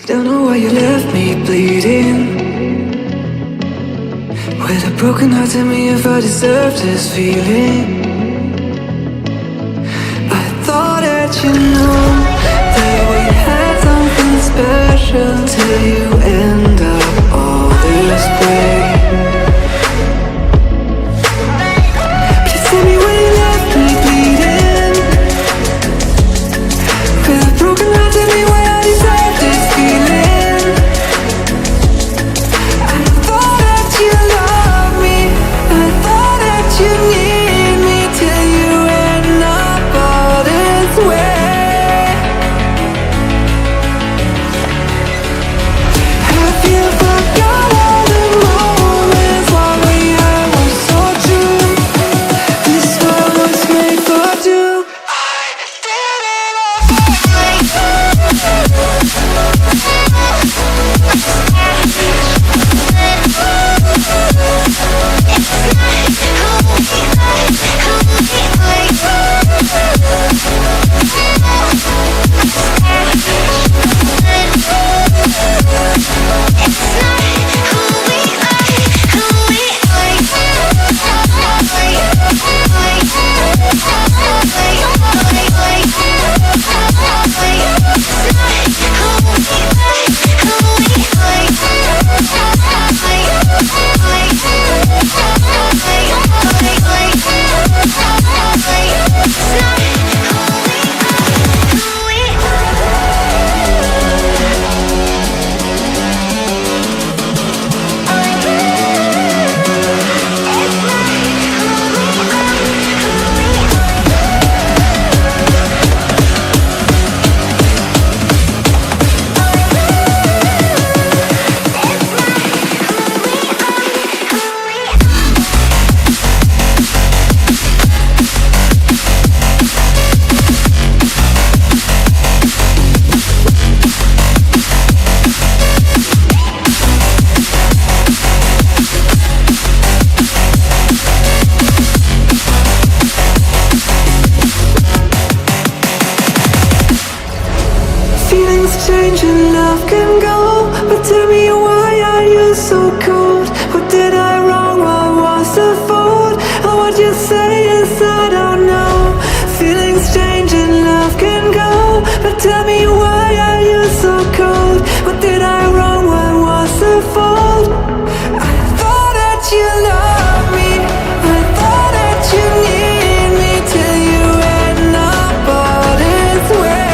Don't know why you left me bleeding. With a broken heart, tell me if I deserve this feeling. I thought that you knew that we had something special till you end up all this way. Please tell me why you left me bleeding. With a broken heart, tell me why I deserve this feeling. I thought that you loved me, I thought that you need me till you end up all this way. Have you forgot all the moments while we had were so true? This world was made for two. I did it change and love can go, but tell me why are you so cold? What did I wrong? What was the fault? And what you say is I don't know. Feelings change and love can go, but tell me why are you so cold? What did I wrong? What was the fault? I thought that you loved me, I thought that you need me till you end up all this way.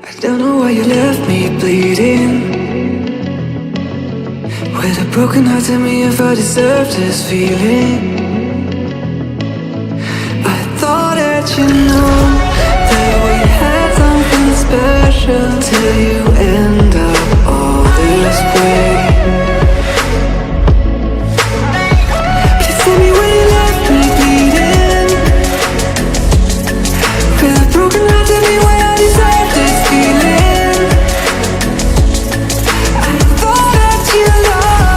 I don't know why you left me bleeding. With a broken heart, tell me if I deserve this feeling. I thought that you knew that we had something special till you end up all this way. Please tell me why you left me bleeding. With a broken heart, tell me why I deserve this feeling. I thought that you loved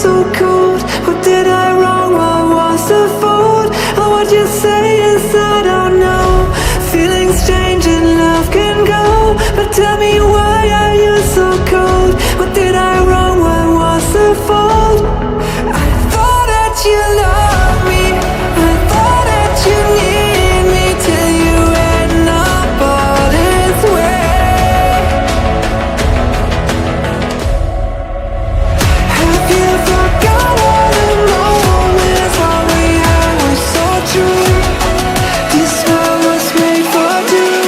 so cold? What did I wrong? What was the fault? And what you say is I don't know. Feelings change and love can go, but tell me why are you so cold? What did I wrong? What was the fault? I thought that you loved me, I thought that you need me, till you end up all this way. Have you forgot all the moments all we had was so true? This world was made for two.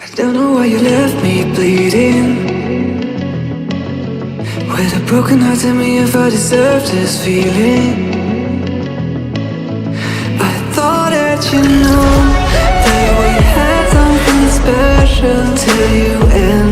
I don't know why you left me bleeding, with a broken heart. Tell me if I deserve this feeling. I thought that you know that we had something special till you end